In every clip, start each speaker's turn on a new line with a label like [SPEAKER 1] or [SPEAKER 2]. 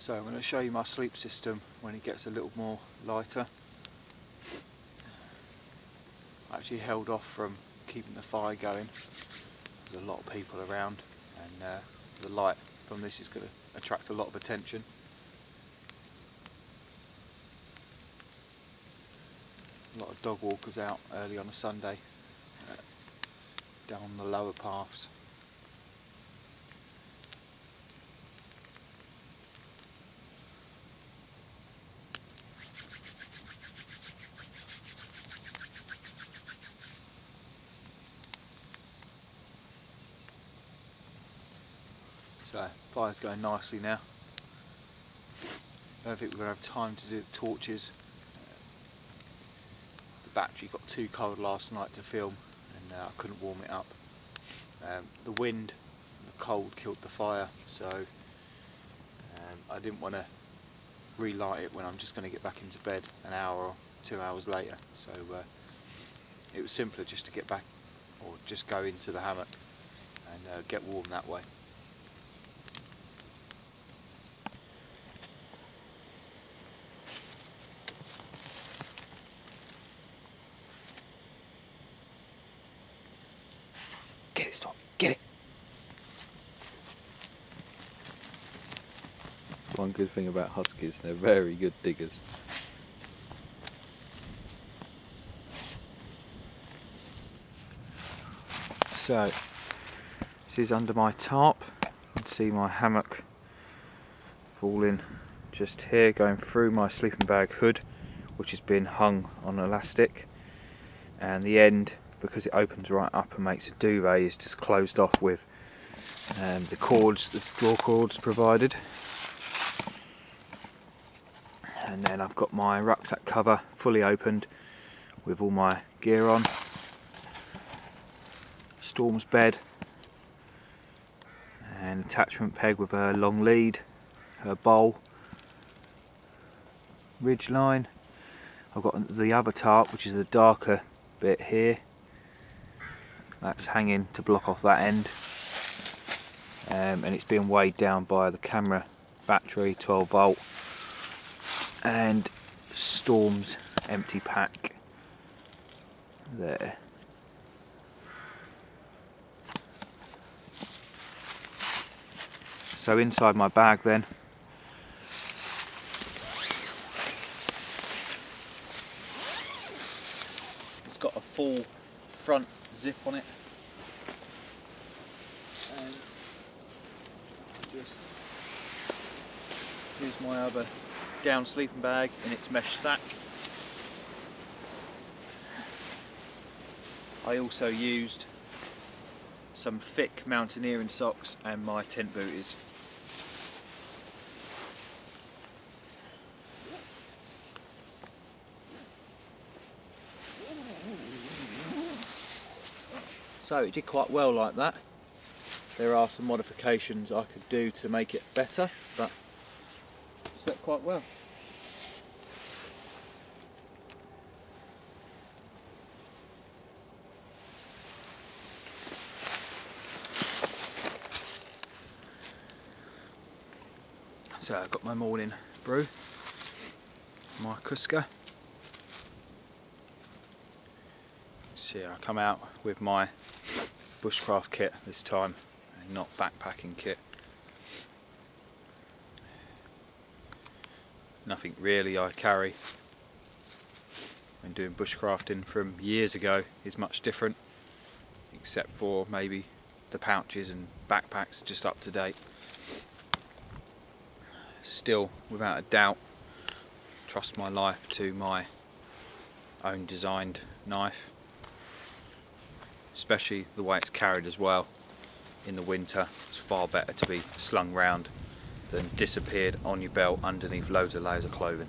[SPEAKER 1] So I'm going to show you my sleep system when it gets a little more lighter. I actually held off from keeping the fire going. There's a lot of people around, and the light from this is going to attract a lot of attention. A lot of dog walkers out early on a Sunday down the lower paths. So, fire's going nicely now. I don't think we're going to have time to do the torches. The battery got too cold last night to film, and I couldn't warm it up. The wind and the cold killed the fire, so I didn't want to relight it when I'm just going to get back into bed an hour or 2 hours later. So it was simpler just to get back, or just go into the hammock and get warm that way. Get it, stop, get it!
[SPEAKER 2] One good thing about huskies, they're very good diggers.
[SPEAKER 1] So, this is under my tarp. You can see my hammock falling just here, going through my sleeping bag hood, which has been hung on elastic, and the end, because it opens right up and makes a duvet, is just closed off with the cords, the draw cords provided. And then I've got my rucksack cover fully opened with all my gear on. Storm's bed, and attachment peg with her long lead, her bowl, ridge line. I've got the other tarp, which is the darker bit here. That's hanging to block off that end, and it's being weighed down by the camera battery, 12 volt, and Storm's empty pack there. So inside my bag then, it's got a full front zip on it, and just here's my other down sleeping bag in its mesh sack. I also used some thick mountaineering socks and my tent booties. So it did quite well like that. There are some modifications I could do to make it better, but it slept quite well. So I've got my morning brew, my Cusca. So I come out with my bushcraft kit this time, and not backpacking kit. Nothing really I carry when doing bushcrafting from years ago is much different, except for maybe the pouches and backpacks just up to date. Still, without a doubt, trust my life to my own designed knife, especially the way it's carried as well. In the winter, it's far better to be slung round than disappeared on your belt underneath loads of layers of clothing.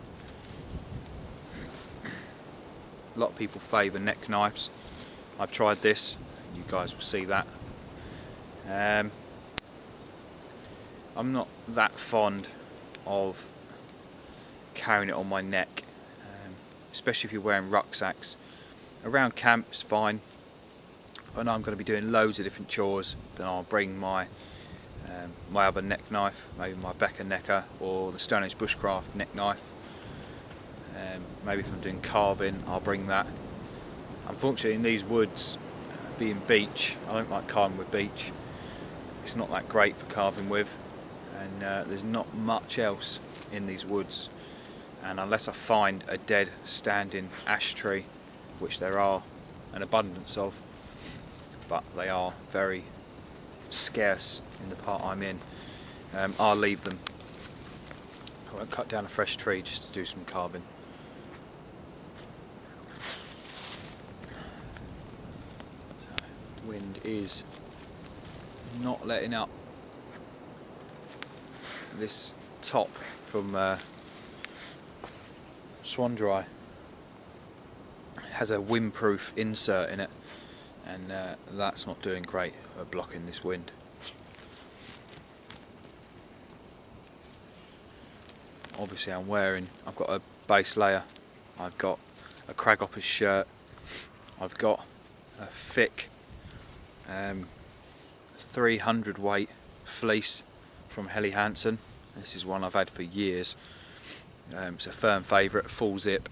[SPEAKER 1] A lot of people favour neck knives. I've tried this, you guys will see that. I'm not that fond of carrying it on my neck, especially if you're wearing rucksacks. Around camp it's fine, when I'm going to be doing loads of different chores, then I'll bring my my other neck knife, maybe my Becker Necker or the Stone Age Bushcraft neck knife. Maybe if I'm doing carving, I'll bring that. Unfortunately, in these woods, being beech, I don't like carving with beech. It's not that great for carving with, and there's not much else in these woods. And unless I find a dead standing ash tree, which there are an abundance of, but they are very scarce in the part I'm in, I'll leave them. I won't cut down a fresh tree just to do some carving. So, wind is not letting up. This top from Swan-Dri has a windproof insert in it, and that's not doing great at blocking this wind. Obviously I've got a base layer, I've got a Craghoppers shirt, I've got a thick 300 weight fleece from Helly Hansen. This is one I've had for years. It's a firm favourite, full zip,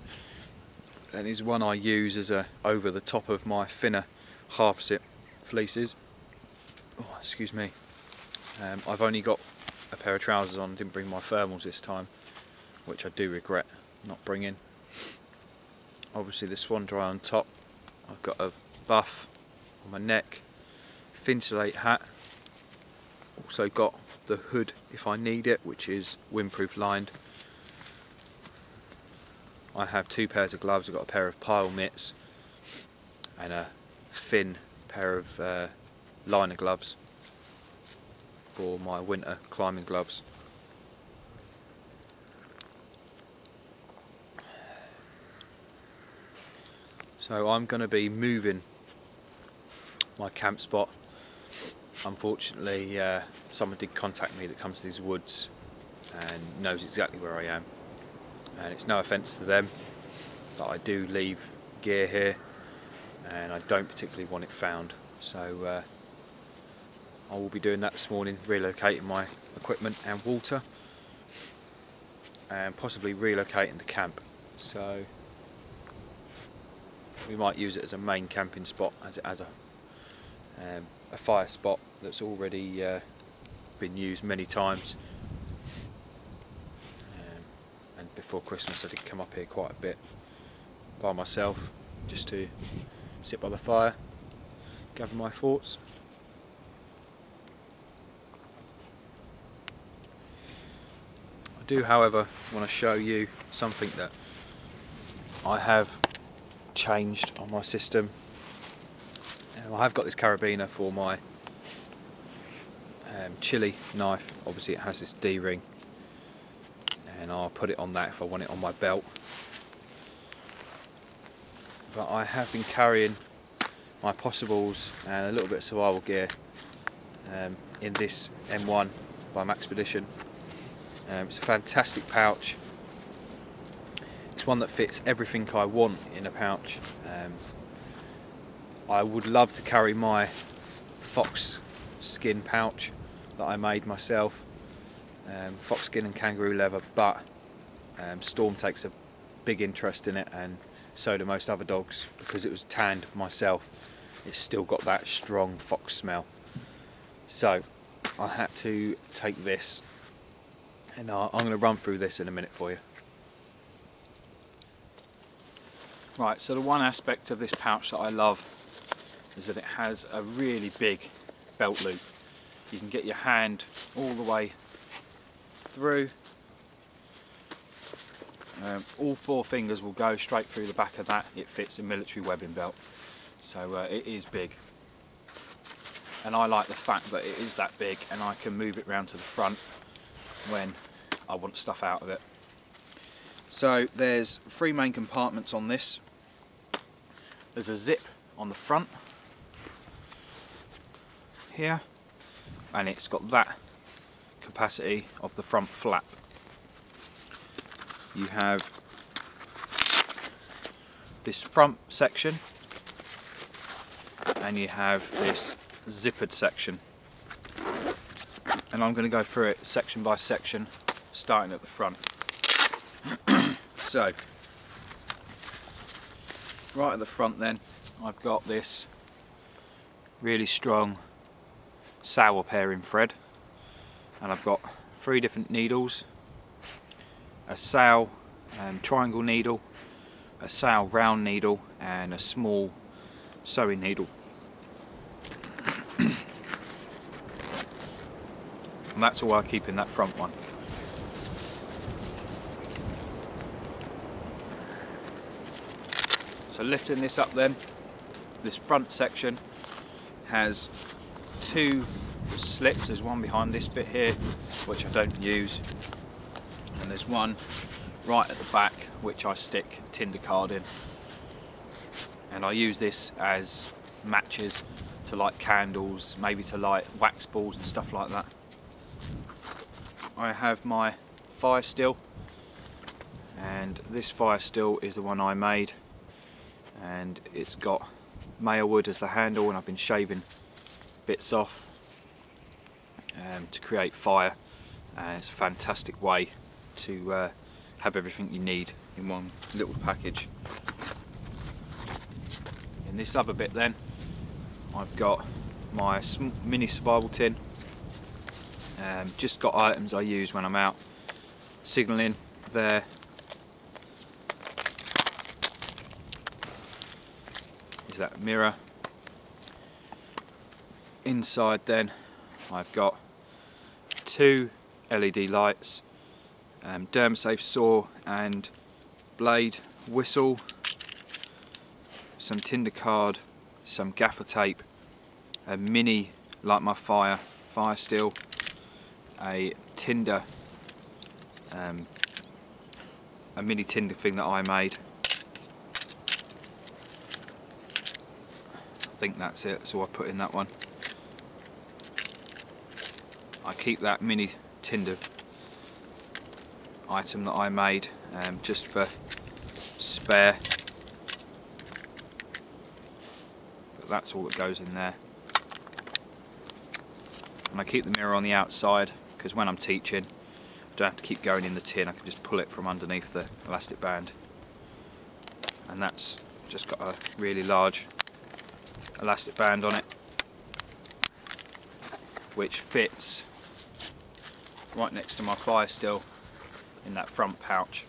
[SPEAKER 1] and is one I use as a over the top of my thinner half zip fleeces. Oh, excuse me. I've only got a pair of trousers on, didn't bring my thermals this time, which I do regret not bringing. Obviously the Swan-Dri on top. I've got a buff on my neck, Thinsulate hat, also got the hood if I need it, which is windproof lined. I have two pairs of gloves. I've got a pair of pile mitts and a thin pair of liner gloves for my winter climbing gloves. So I'm going to be moving my camp spot. Unfortunately, someone did contact me that comes to these woods and knows exactly where I am. And it's no offence to them, but I do leave gear here and I don't particularly want it found. So I will be doing that this morning, relocating my equipment and water, and possibly relocating the camp. So we might use it as a main camping spot, as it has a fire spot that's already been used many times. And before Christmas I did come up here quite a bit by myself, just to sit by the fire, gather my thoughts. I do, however, want to show you something that I have changed on my system. I have got this carabiner for my chili knife. Obviously it has this D-ring, and I'll put it on that if I want it on my belt. But I have been carrying my possibles and a little bit of survival gear in this M1 by Maxpedition. It's a fantastic pouch. It's one that fits everything I want in a pouch. I would love to carry my fox skin pouch that I made myself, fox skin and kangaroo leather, but Storm takes a big interest in it, and so do most other dogs. Because it was tanned myself, it's still got that strong fox smell. So I had to take this, and I'm going to run through this in a minute for you. Right, so the one aspect of this pouch that I love is that it has a really big belt loop. You can get your hand all the way through. All four fingers will go straight through the back of that. It fits a military webbing belt, so it is big. And I like the fact that it is that big and I can move it round to the front when I want stuff out of it. So there's three main compartments on this. There's a zip on the front here, and it's got that capacity of the front flap. You have this front section, and you have this zippered section,
[SPEAKER 3] and I'm going to go through it section by section, starting at the front. So, right at the front then, I've got this really strong sour pairing thread, and I've got 3 different needles, a sow triangle needle, a sow round needle, and a small sewing needle. And that's all I keep in that front one. So lifting this up then, this front section has 2 slips. There's one behind this bit here, which I don't use, and there's one right at the back which I stick tinder card in, and I use this as matches to light candles, maybe to light wax balls and stuff like that. I have my fire still, and this fire still is the one I made, and it's got Maya wood as the handle, and I've been shaving bits off to create fire, and it's a fantastic way to have everything you need in one little package. In this other bit then, I've got my mini survival tin. Just got items I use when I'm out signalling there. Is that mirror? Inside then, I've got 2 LED lights, Dermasafe saw and blade, whistle, some tinder card, some gaffer tape, a mini light my fire steel, a tinder, a mini tinder thing that I made. I think that's it, so I put in that one. I keep that mini tinder item that I made just for spare, but that's all that goes in there. And I keep the mirror on the outside because when I'm teaching I don't have to keep going in the tin, I can just pull it from underneath the elastic band. And that's just got a really large elastic band on it, which fits right next to my fire still in that front pouch.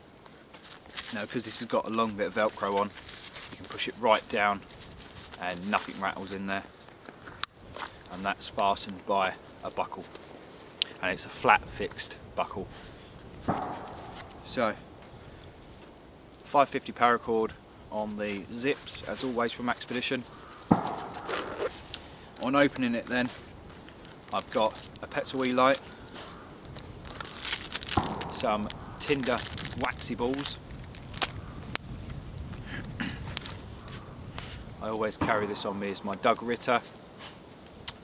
[SPEAKER 3] Now, because this has got a long bit of Velcro on, you can push it right down and nothing rattles in there, and that's fastened by a buckle, and it's a flat fixed buckle. So 550 paracord on the zips as always from Maxpedition. On opening it then, I've got a Petzl light, some tinder waxy balls. I always carry this on me as my Doug Ritter,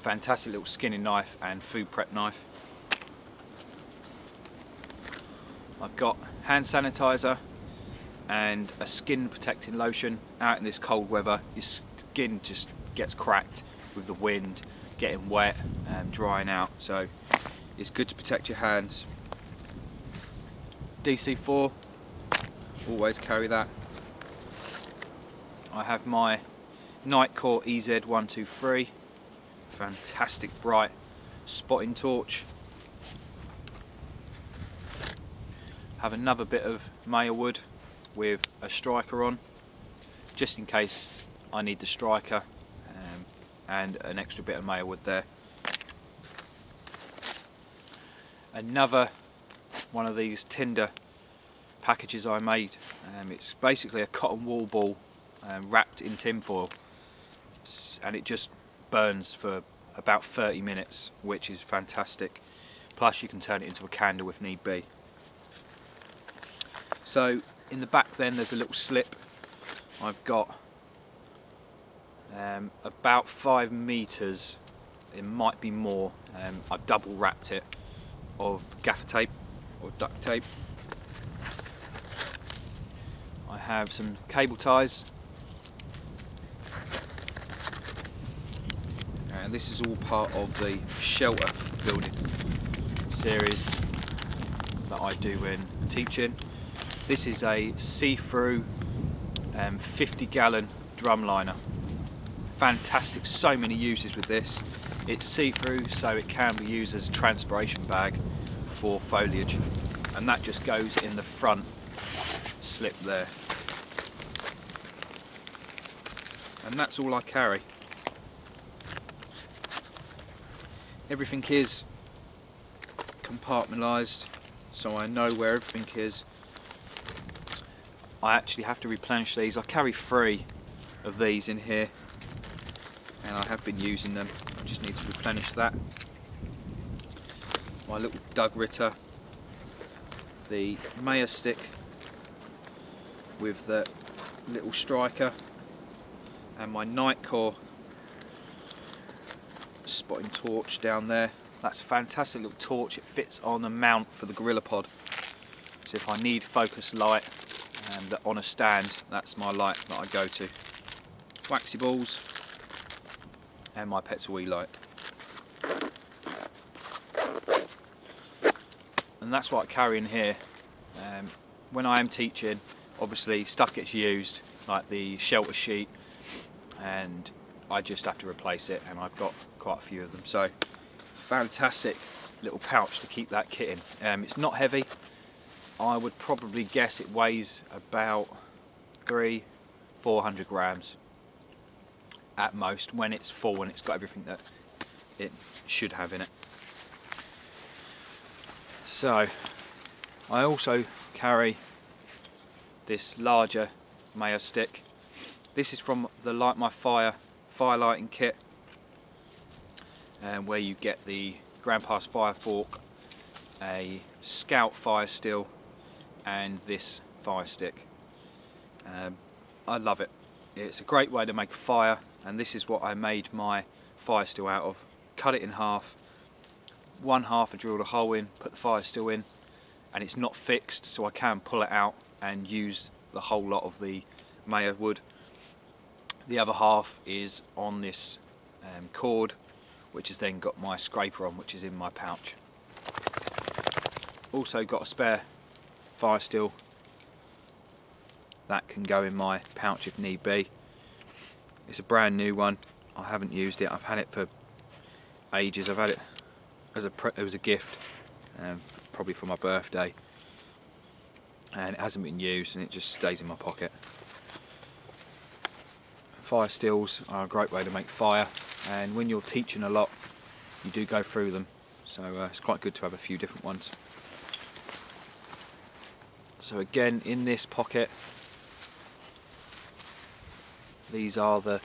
[SPEAKER 3] fantastic little skinning knife and food prep knife. I've got hand sanitizer and a skin protecting lotion. Out in this cold weather, your skin just gets cracked with the wind, getting wet and drying out, so it's good to protect your hands. DC4, always carry that. I have my Nitecore EZ123, fantastic bright spotting torch. Have another bit of Maya wood with a striker on, just in case I need the striker, and an extra bit of Maya wood there. Another one of these tinder packages I made. It's basically a cotton wool ball wrapped in tin foil, and it just burns for about 30 minutes, which is fantastic. Plus you can turn it into a candle if need be. So in the back then there's a little slip. I've got about 5 meters, it might be more, I've double wrapped it, of gaffer tape or duct tape. I have some cable ties, and this is all part of the shelter building. series that I do when teaching. This is a see-through 50-gallon drum liner. Fantastic, so many uses with this. It's see-through, so it can be used as a transpiration bag for foliage, and that just goes in the front slip there. And that's all I carry. Everything is compartmentalised, so I know where everything is. I actually have to replenish these. I carry 3 of these in here, and I have been using them. I just need to replenish that. My little Doug Ritter, the Maya stick with the little striker, and my Nitecore spotting torch down there. That's a fantastic little torch. It fits on a mount for the GorillaPod. So if I need focus light and on a stand, that's my light that I go to. Waxy balls and my Petzl light. And that's what I carry in here. When I am teaching, obviously stuff gets used, like the shelter sheet, and I just have to replace it, and I've got quite a few of them. So fantastic little pouch to keep that kit in. It's not heavy. I would probably guess it weighs about 300-400 grams at most when it's full and it's got everything that it should have in it. So I also carry this larger Maya stick. This is from the Light My Fire firelighting kit, where you get the Grandpa's fire fork, a Scout fire steel, and this fire stick. I love it. It's a great way to make a fire, and this is what I made my fire steel out of. Cut it in half. One half I drilled a hole in, put the fire steel in, and it's not fixed, so I can pull it out and use the whole lot of the Maya wood. The other half is on this cord, which has then got my scraper on, which is in my pouch. Also got a spare fire steel that can go in my pouch if need be. It's a brand new one. I haven't used it. I've had it for ages. I've had it as a gift, probably for my birthday, and it hasn't been used, and it just stays in my pocket. Fire steels are a great way to make fire, and when you're teaching a lot, you do go through them, so it's quite good to have a few different ones. So again, in this pocket, these are the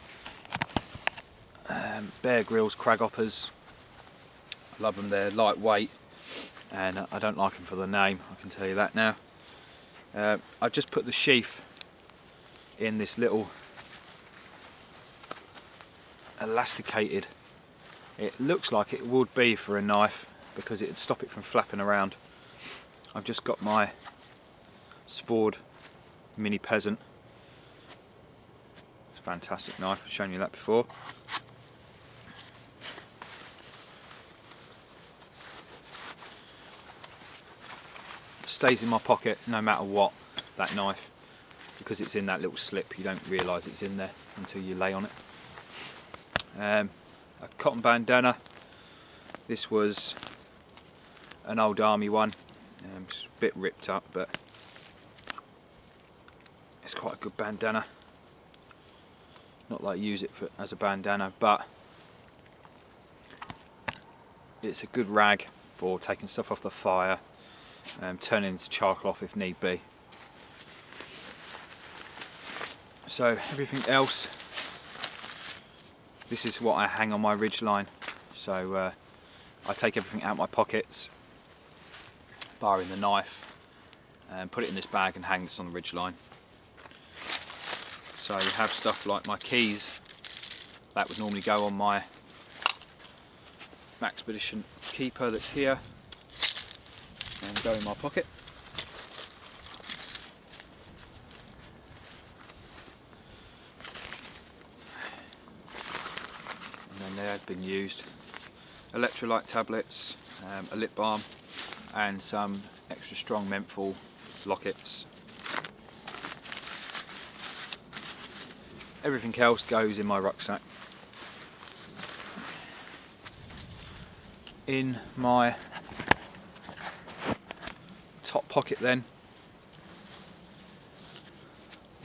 [SPEAKER 3] Bear Grylls Craghoppers. I love them. They're lightweight, and I don't like them for the name, I can tell you that now. I've just put the sheath in this little elasticated, it looks like it would be for a knife because it'd stop it from flapping around. I've just got my Svord Mini Peasant. It's a fantastic knife, I've shown you that before. It stays in my pocket no matter what, that knife, because it's in that little slip. You don't realise it's in there until you lay on it. A cotton bandana. This was an old army one. It's a bit ripped up, but it's quite a good bandana. Not that I use it as a bandana, but it's a good rag for taking stuff off the fire, turning into charcoal off if need be. So everything else, this is what I hang on my ridgeline. So I take everything out of my pockets, barring the knife, and put it in this bag and hang this on the ridgeline. So you have stuff like my keys, that would normally go on my Maxpedition keeper that's here, and go in my pocket. And then they have been used. Electrolyte tablets, a lip balm, and some extra strong menthol lockets. Everything else goes in my rucksack. In my top pocket then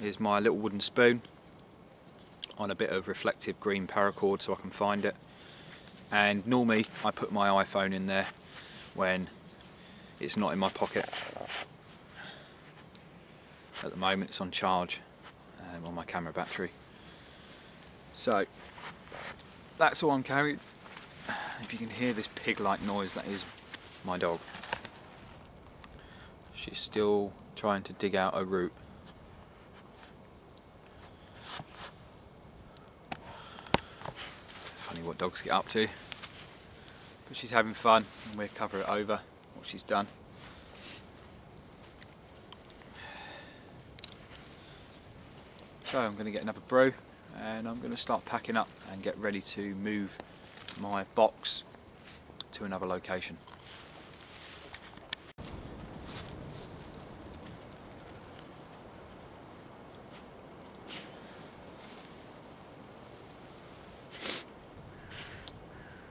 [SPEAKER 3] is my little wooden spoon on a bit of reflective green paracord so I can find it, and normally I put my iPhone in there when it's not in my pocket. At the moment it's on charge on my camera battery. So that's all I'm carrying. If you can hear this pig-like noise, that is my dog. She's still trying to dig out a root. Funny what dogs get up to. But she's having fun, and we'll cover it over what she's done. So I'm going to get another brew, and I'm going to start packing up and get ready to move my box to another location.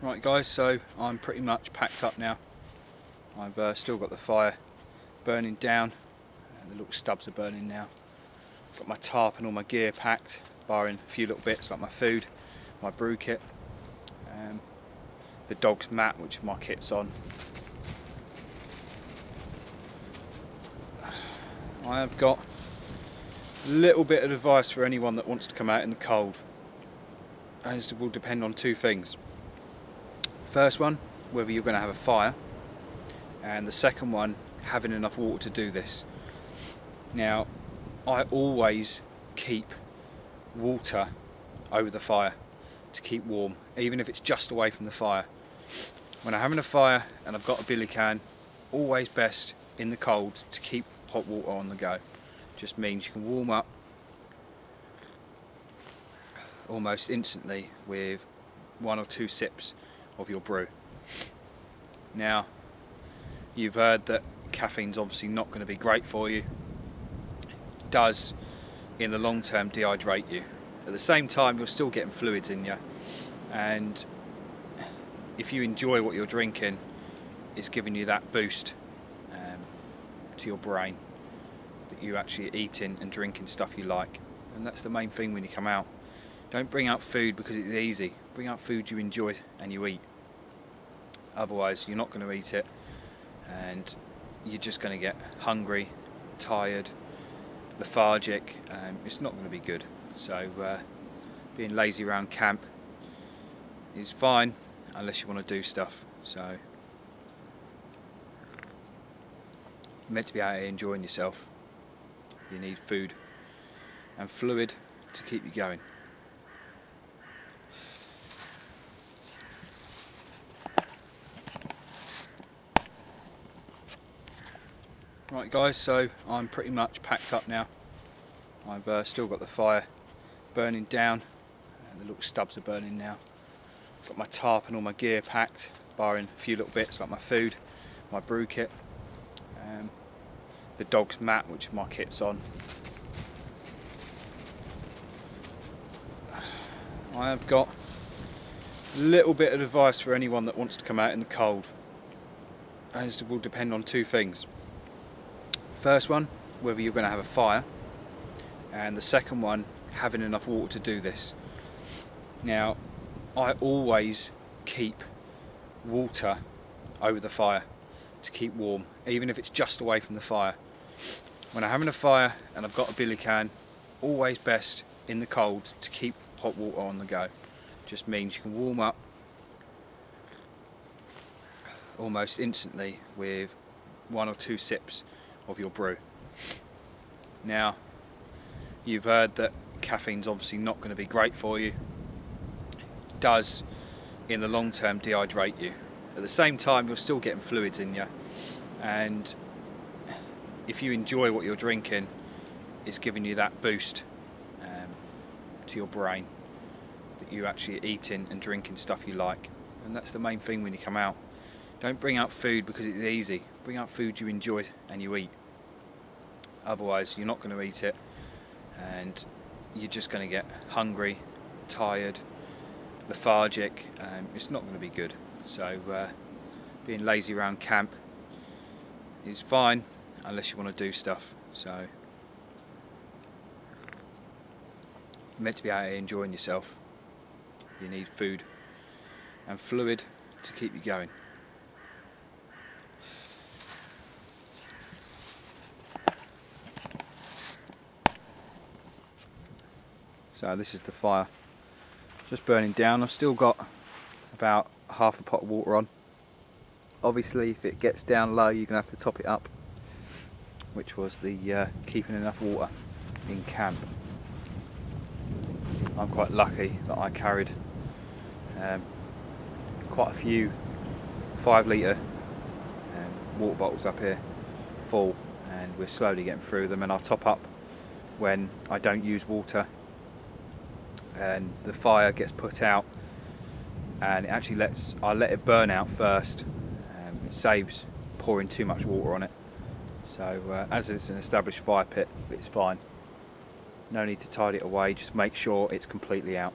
[SPEAKER 3] Right guys, so I'm pretty much packed up now. I've still got the fire burning down, and the little stubs are burning now. Got my tarp and all my gear packed, barring a few little bits like my food, my brew kit, the dog's mat which my kit's on. I have got a little bit of advice for anyone that wants to come out in the cold, and it will depend on two things. First one, whether you're going to have a fire, and the second one, having enough water to do this. Now, I always keep water over the fire to keep warm, even if it's just away from the fire. When I'm having a fire and I've got a billy can, always best in the cold to keep hot water on the go. Just means you can warm up almost instantly with 1 or 2 sips of your brew. Now, you've heard that caffeine's obviously not going to be great for you. It does in the long term dehydrate you. At the same time, you're still getting fluids in you, and if you enjoy what you're drinking, it's giving you that boost to your brain that you're actually eating and drinking stuff you like. And that's the main thing when you come out. Don't bring out food because it's easy. Bring out food you enjoy and you eat. Otherwise you're not going to eat it, and you're just going to get hungry, tired, lethargic. It's not going to be good. So being lazy around camp is fine unless you want to do stuff. So you're meant to be out here enjoying yourself. You need food and fluid to keep you going. Right guys, so I'm pretty much packed up now. I've still got the fire burning down, and the little stubs are burning now. Got my tarp and all my gear packed, barring a few little bits like my food, my brew kit, the dog's mat which my kit's on. I have got a little bit of advice for anyone that wants to come out in the cold, and it will depend on two things. First one, whether you're going to have a fire, and the second one, having enough water to do this. Now, I always keep water over the fire to keep warm, even if it's just away from the fire. When I'm having a fire and I've got a billy can, always best in the cold to keep hot water on the go. Just means you can warm up almost instantly with 1 or 2 sips of your brew. Now, you've heard that caffeine's obviously not going to be great for you. It does in the long term dehydrate you. At the same time, you're still getting fluids in you, and if you enjoy what you're drinking, it's giving you that boost to your brain that you're actually eating and drinking stuff you like. And that's the main thing when you come out. Don't bring out food because it's easy. bring out food you enjoy and you eat. Otherwise you're not going to eat it and you're just going to get hungry, tired, lethargic, and it's not going to be good. So being lazy around camp is fine unless you want to do stuff. So you're meant to be out here enjoying yourself. You need food and fluid to keep you going. So this is the fire just burning down. I've still got about half a pot of water on. Obviously if it gets down low you're going to have to top it up, which was the keeping enough water in camp. I'm quite lucky that I carried quite a few 5 litre water bottles up here full, and we're slowly getting through them, and I'll top up when I don't use water and the fire gets put out, and it actually I let it burn out first. It saves pouring too much water on it. So as it's an established fire pit, it's fine. No need to tidy it away, just make sure it's completely out.